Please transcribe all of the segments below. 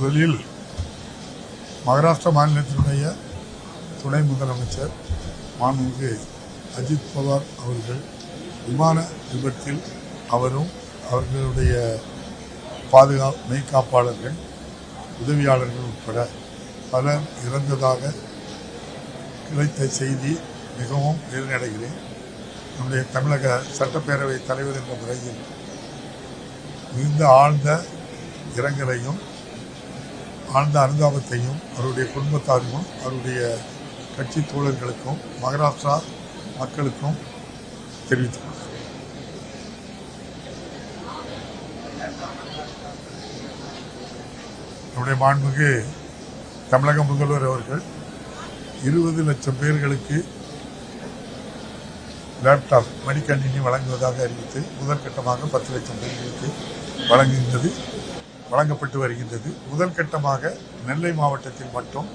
முதலில் மகாராஷ்டிரா மாநிலத்தினுடைய துணை முதலமைச்சர் மாண்புமிகு அஜித் பவார் அவர்கள் விமான விபத்தில் அவரும் அவர்களுடைய மெய்காப்பாளர்கள் உதவியாளர்கள் உட்பட பலர் இறந்ததாக கிடைத்த செய்தி மிகவும் வேதனையடைகிறேன். நம்முடைய தமிழக சட்டப்பேரவை தலைவர் என்ற முறையில் மிகுந்த ஆழ்ந்த இரங்கலையும் ஆழ்ந்த அனுதாபத்தையும் அவருடைய குடும்பத்தாருக்கும் அவருடைய கட்சி தோழர்களுக்கும் மகாராஷ்டிரா மக்களுக்கும் தெரிவித்துள்ளார். நம்முடைய மாண்புமிகு தமிழக முதல்வர் அவர்கள் 20 லட்சம் பேர்களுக்கு லேப்டாப் மடிக்கணினி வழங்குவதாக அறிவித்து முதல் கட்டமாக 10 லட்சம் பேர்களுக்கு வழங்கப்பட்டு வருகின்றது. முதல் கட்டமாக நெல்லை மாவட்டத்தில் மட்டும்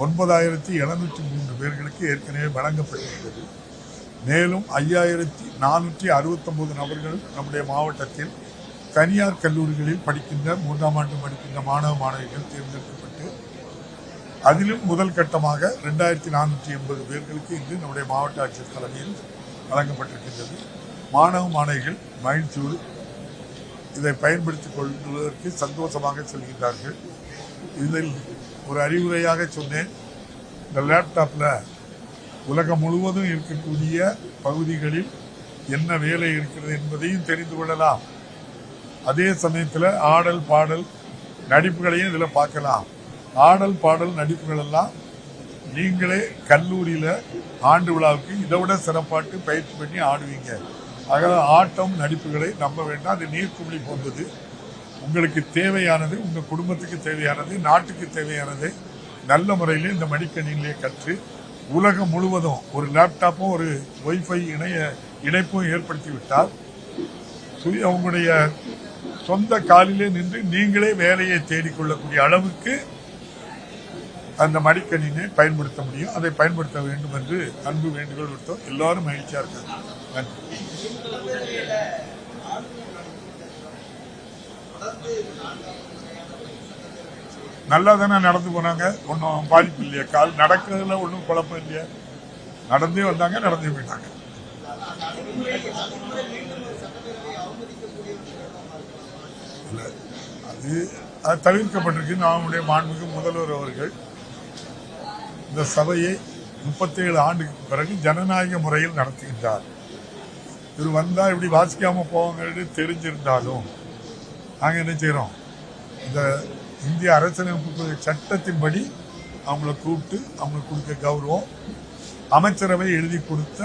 9703 பேர்களுக்கு ஏற்கனவே வழங்கப்பட்டிருக்கிறது. மேலும் 5469 நபர்கள் நம்முடைய மாவட்டத்தில் தனியார் கல்லூரிகளில் படிக்கின்ற 3ஆம் ஆண்டு படிக்கின்ற மாணவ மாணவிகள் தேர்ந்தெடுக்கப்பட்டு அதிலும் முதல் கட்டமாக 2480 பேர்களுக்கு இன்று நம்முடைய மாவட்ட ஆட்சியர் தலைமையில் வழங்கப்பட்டிருக்கின்றது. மாணவ மாணவிகள் மகிழ்ச்சியோடு இதை பயன்படுத்திக் கொள்வதற்கு சந்தோஷமாக செல்கின்றார்கள். இதில் ஒரு அறிவுரையாக சொன்னேன், இந்த லேப்டாப்பில் உலகம் முழுவதும் இருக்கக்கூடிய பகுதிகளில் என்ன வேலை இருக்கிறது என்பதையும் தெரிந்து கொள்ளலாம். அதே சமயத்தில் ஆடல் பாடல் நடிப்புகளையும் இதில் பார்க்கலாம். ஆடல் பாடல் நடிப்புகள் எல்லாம் நீங்களே கல்லூரியில் ஆண்டு விழாவுக்கு இதை விட சிறப்பாட்டு பயிற்சி பண்ணி ஆடுவீங்க. ஆக ஆட்டம் நடிப்புகளை நம்ப வேண்டாம். அது நீர்க்குமிழி போன்றது. உங்களுக்கு தேவையானது, உங்கள் குடும்பத்துக்கு தேவையானது, நாட்டுக்கு தேவையானது நல்ல முறையில் இந்த மடிக்கணினிலே கற்று உலகம் முழுவதும் ஒரு லேப்டாப்பும் ஒரு ஒய்ஃபை இணைப்பும் ஏற்படுத்திவிட்டால் உங்களுடைய சொந்த காலிலே நின்று நீங்களே வேலையை தேடிக்கொள்ளக்கூடிய அளவுக்கு அந்த மடிக்கணினை பயன்படுத்த முடியும். அதை பயன்படுத்த வேண்டும் என்று அன்பு வேண்டுகோள் விட்டோம். எல்லாரும் மகிழ்ச்சியா இருக்காங்க. நல்லா தானே நடந்து போனாங்க, ஒன்றும் பாதிப்பு இல்லையா? கால் நடக்கிறதுல ஒன்றும் குழப்பம் இல்லையா? நடந்தே வந்தாங்க, நடந்தே போயிட்டாங்க. அது தவிர்க்கப்பட்டிருக்கு. நம்முடைய மாண்புமிகு முதல்வர் அவர்கள் இந்த சபையை 37 ஆண்டுக்கு பிறகு ஜனநாயக முறையில் நடத்துகின்றார். இவர் வந்தா இப்படி வாசிக்காம போவாங்கன்னு தெரிஞ்சிருந்தாலும் நாங்கள் என்ன செய்யறோம், இந்த இந்திய அரசியலமைப்பு சட்டத்தின்படி அவங்கள கூப்பிட்டு அவங்களுக்கு கொடுக்க கௌரவம், அமைச்சரவை எழுதி கொடுத்த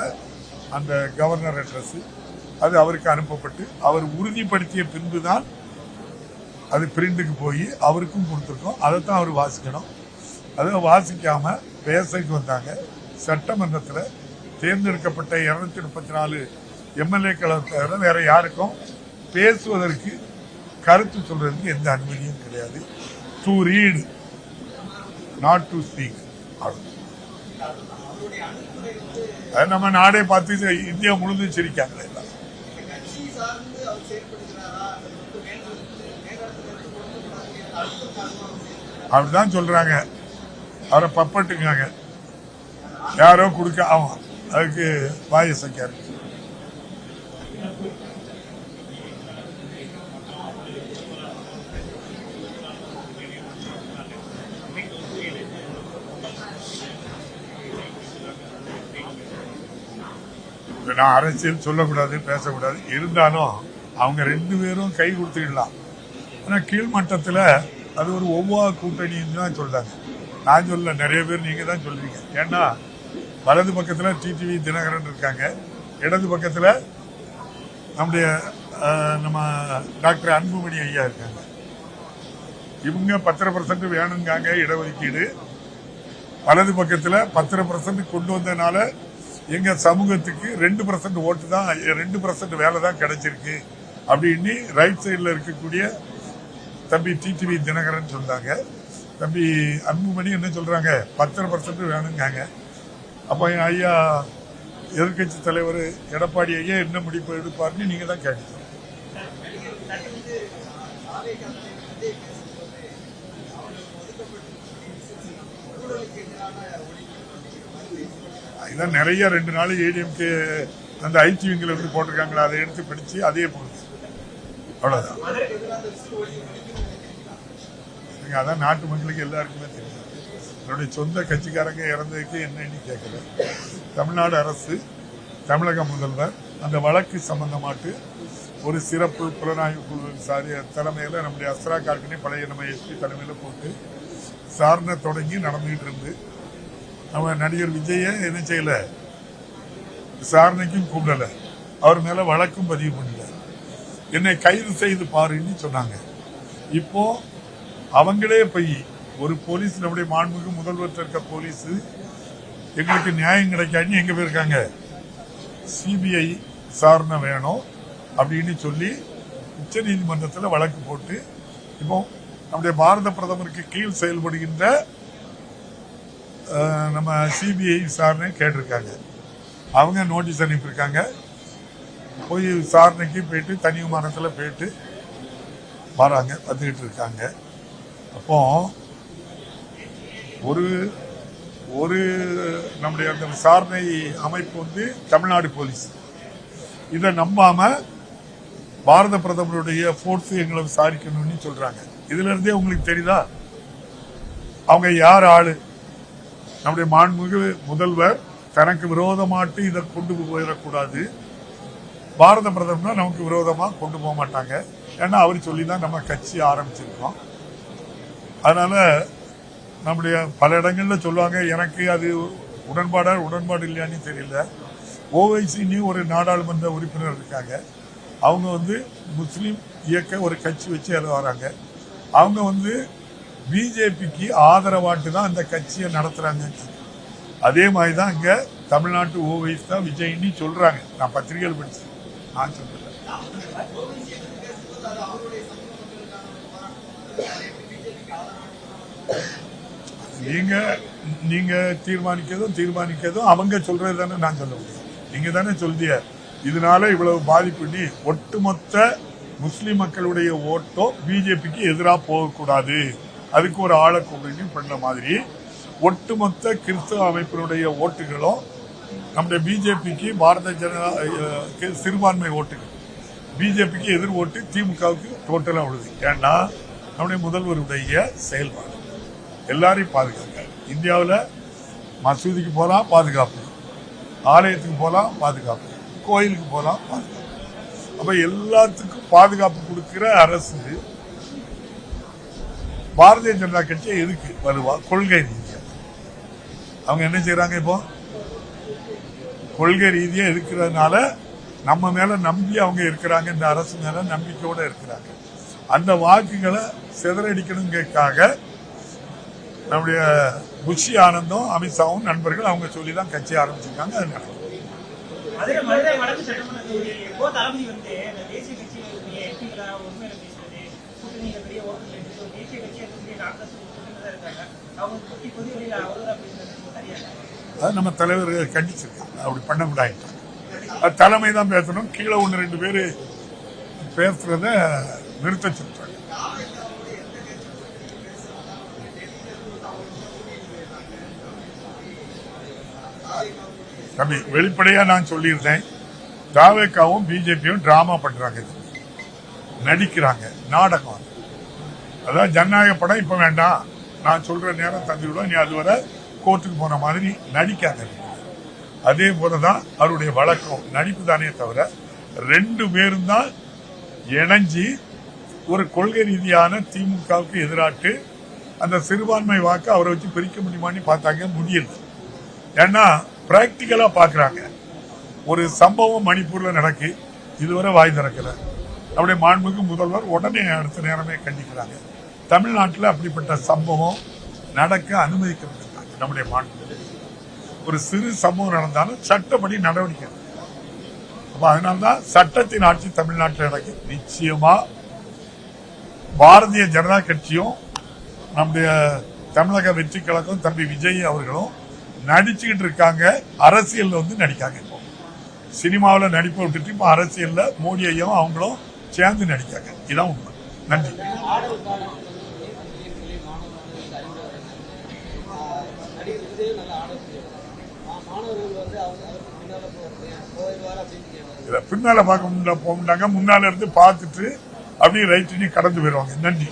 அந்த கவர்னர் அட்ரஸ் அது அவருக்கு அனுப்பப்பட்டு அவர் உறுதிப்படுத்திய பின்புதான் அது பிரிண்டுக்கு போய் அவருக்கும் கொடுத்துருக்கோம். அதைத்தான் அவர் வாசிக்கணும். அதை வாசிக்காம பேசக்கு வந்தாங்க. சட்டமன்றத்தில் தேர்ந்தெடுக்கப்பட்ட 234 எம்எல்ஏக்களை தவிர வேற யாருக்கும் பேசுவதற்கு கருத்து சொல்றதுக்கு எந்த அனுமதியும் கிடையாது. To read not to speak. அது நம்ம நாடே பார்த்து இந்தியா முழுதும் சிரிக்காங்களே. அப்படிதான் சொல்றாங்க. அவரை பப்பட்டுக்காங்க, யாரோ கொடுக்க ஆமா, அதுக்கு வாய சக்காரு. நான் அரசியல் சொல்லக்கூடாது, பேசக்கூடாது. இருந்தாலும் அவங்க 2 பேரும் கை கொடுத்துக்கலாம். ஆனா கீழ்மட்டத்தில் அது ஒரு ஒவ்வொரு கூட்டணின்னு தான் சொல்றாங்க. நான் சொல்ல, நிறைய பேர் நீங்க தான் சொல்றீங்க. ஏன்னா வலது பக்கத்தில் டிடிவி தினகரன் இருக்காங்க, இடது பக்கத்தில் நம்முடைய நம்ம டாக்டர் அன்புமணி ஐயா இருக்காங்க. இவங்க 10% வேணுங்காங்க இடஒதுக்கீடு. வலது பக்கத்தில் 10% கொண்டு வந்ததுனால எங்க சமூகத்துக்கு 2% ஓட்டு தான், 2% வேலை தான் கிடைச்சிருக்கு அப்படின்னு ரைட் சைடில் இருக்கக்கூடிய தம்பி டிடிவி தினகரன் சொல்றாங்க. தம்பி அன்புமணி என்ன சொல்றாங்க, 10% வேணுங்காங்க. அப்ப ஐயா எதிர்கட்சி தலைவர் எடப்பாடி ஐயா என்ன முடிவு எடுப்பாருன்னு நீங்க தான் கேட்கணும். இதான் நிறைய 2 நாள் ஏடிஎம்கே அந்த ஐடிவிங்களை வந்து போட்டிருக்காங்களா, அதை எடுத்து படிச்சு அதே போடுது. அவ்வளவுதான். அதான் நாட்டு மக்களுக்கு எல்லாருக்குமே தெரியும். என்னுடைய சொந்த கட்சிக்காரங்க இறந்ததுக்கு என்னன்னு கேட்கல. தமிழ்நாடு அரசு, தமிழக முதல்வர் அந்த வழக்கு சம்பந்தமாட்டு ஒரு சிறப்பு புலனாய்வு குழு தலைமையில் நம்முடைய அஸ்ரா கார்கனே பழைய நம்ம எஸ்பி தலைமையில் போட்டு விசாரணை தொடங்கி நடந்துகிட்டு இருந்து நம்ம நடிகர் விஜய என்ன செய்யல, விசாரணைக்கும் கூப்பிடல, அவர் மேல வழக்கும் பதிவு பண்ணல, என்னை கைது செய்து பாருன்னு சொன்னாங்க. இப்போ அவங்களே போய் ஒரு போலீஸ், நம்முடைய மாண்புமிகு முதல்வர் இருக்க போலீஸ் எங்களுக்கு நியாயம் கிடைக்காதுன்னு எங்க போயிருக்காங்க, சிபிஐ விசாரணை வேணும் அப்படின்னு சொல்லி உச்ச நீதிமன்றத்தில் வழக்கு போட்டு இப்போ நம்முடைய பாரத பிரதமருக்கு கீழ் செயல்படுகின்ற நம்ம சிபிஐ விசாரணை கேட்டிருக்காங்க. அவங்க நோட்டீஸ் அனுப்பியிருக்காங்க. போய் விசாரணைக்கு போயிட்டு தனி விமானத்தில் போயிட்டு வராங்க, வந்துகிட்டு இருக்காங்க. அப்போ ஒரு ஒரு நம்முடைய அந்த விசாரணை அமைப்பு வந்து தமிழ்நாடு போலீஸ் இதை நம்பாம பாரத பிரதமருடைய போர்ஸ் எங்களை விசாரிக்கணும்னு சொல்றாங்க. இதுல இருந்தே உங்களுக்கு தெரியுதா அவங்க யார் ஆளு? நம்முடைய மாண்புமிகு முதல்வர் தனக்கு விரோதமாட்டு இதை கொண்டு போயிடக்கூடாது, பாரத பிரதமர் நமக்கு விரோதமா கொண்டு போக மாட்டாங்க. ஏன்னா அவர் சொல்லிதான் நம்ம கட்சி ஆரம்பிச்சிருக்கோம். அதனால நம்முடைய பல இடங்கள்ல சொல்லுவாங்க, எனக்கு அது உடன்பாடு இல்லையான்னு தெரியல. ஓவைசின்னு ஒரு நாடாளுமன்ற உறுப்பினர் இருக்காங்க. அவங்க வந்து முஸ்லீம் இயக்க ஒரு கட்சி வச்சு வராங்க. அவங்க வந்து பிஜேபிக்கு ஆதரவாட்டு தான் அந்த கட்சியை நடத்துறாங்க. அதே மாதிரி தான் இங்க தமிழ்நாட்டு ஓவைசி தான் விஜய்னு சொல்றாங்க. நான் பத்திரிகைகள் படிச்சேன், நான் சொல்றேன். நீங்க தீர்மானிக்கதும் அவங்க சொல்றது தானே நான் சொல்ல முடியும். நீங்க தானே சொல்லிய இதனால இவ்வளவு பாதிப்பு. நீ ஒட்டுமொத்த முஸ்லிம் மக்களுடைய ஓட்டோ பிஜேபிக்கு எதிராக போகக்கூடாது, அதுக்கு ஒரு ஆளை கூப்பிட்டு பண்ண மாதிரி ஒட்டுமொத்த கிறிஸ்தவ அமைப்பினுடைய ஓட்டுகளும் நம்முடைய பிஜேபிக்கு பாரத ஜனதா சிறுபான்மை ஓட்டுகள் பிஜேபிக்கு எதிர் ஓட்டு திமுகவுக்கு டோட்டலா உள்ளது. ஏன்னா நம்முடைய முதல்வருடைய செயல்பாடு எல்லாரையும் பாதுகாக்க. இந்தியாவில் மசூதிக்கு போகலாம் பாதுகாப்பு, ஆலயத்துக்கு போகலாம் பாதுகாப்பு, கோயிலுக்கு போகலாம் பாதுகாப்பு. அப்ப எல்லாத்துக்கும் பாதுகாப்பு கொடுக்கிற அரசு பாரதிய ஜனதா கட்சியை எதுக்கு வருவா? கொள்கை ரீதியா அவங்க என்ன செய்யறாங்க? இப்போ கொள்கை ரீதியா இருக்கிறதுனால நம்ம மேல நம்பி அவங்க இருக்கிறாங்க, இந்த அரசு மேல நம்பிக்கையோட இருக்கிறாங்க. அந்த வாக்குகளை சிதறடிக்கணுங்கிறதுக்காக நம்முடைய புஷி ஆனந்தும் அமித்ஷாவும் நண்பர்கள் அவங்க சொல்லிதான் கட்சி ஆரம்பிச்சிருக்காங்க. அது நடக்கும். அது நம்ம தலைவர் கண்டிச்சிருக்காங்க, அப்படி பண்ணக்கூடாது. அது தலைமை தான் பேசணும். கீழே 1-2 பேர் பேசுறத நிறுத்த சொல்றாங்க. தம்பி, வெளிப்படையா நான் சொல்லியிருந்தேன், தாவேக்காவும் பிஜேபியும் டிராமா பண்றாங்க, நடிக்கிறாங்க, நாடகம். அதான் ஜனநாயக படம் இப்ப வேண்டாம், நான் சொல்ற நேரம் தந்துவிடும், நீ அதுவரை கோர்ட்டுக்கு போன மாதிரி நடிக்காங்க. அதே போலதான் அவருடைய வழக்கம், நடிப்பு தானே தவிர 2 பேரும் தான் இணைஞ்சி ஒரு கொள்கை ரீதியான திமுகவுக்கு எதிராட்டு அந்த சிறுபான்மை வாக்கு அவரை வச்சு பிரிக்க முடியுமான்னு பார்த்தாங்க, முடியல. ஏன்னா பிராக்டிக்கலா பாக்குறாங்க. ஒரு சம்பவம் மணிப்பூர்ல நடக்கு, இதுவரை வாய் திறக்கல. நம்முடைய மாண்புமிகு முதல்வர் உடனே அடுத்த நேரமே கண்டிக்கிறாங்க. தமிழ்நாட்டில் அப்படிப்பட்ட சம்பவம் நடக்க அனுமதிக்கப்பட்டிருக்காங்க. நம்முடைய மாண்பு ஒரு சிறு சம்பவம் நடந்தாலும் சட்டப்படி நடவடிக்கை. அதனால்தான் சட்டத்தின் ஆட்சி தமிழ்நாட்டில் நடக்கு. நிச்சயமா பாரதிய ஜனதா கட்சியும் நம்முடைய தமிழக வெற்றி கழகம் தம்பி விஜய் அவர்களும் நடிச்சுக்கிட்டு இருக்காங்க. அரசியல் வந்து நடிக்காங்க. இப்போ சினிமாவில் நடிப்பை விட்டுட்டு இப்ப அரசியல்ல மோடி ஐயாவும் அவங்களும் சேர்ந்து நடிக்காங்க. இதான் உண்மை. நன்றி. பின்னால பார்க்க போக மாட்டாங்க, முன்னால இருந்து பார்த்துட்டு அப்படியே ரைட் கடந்து போயிடுவாங்க. நன்றி.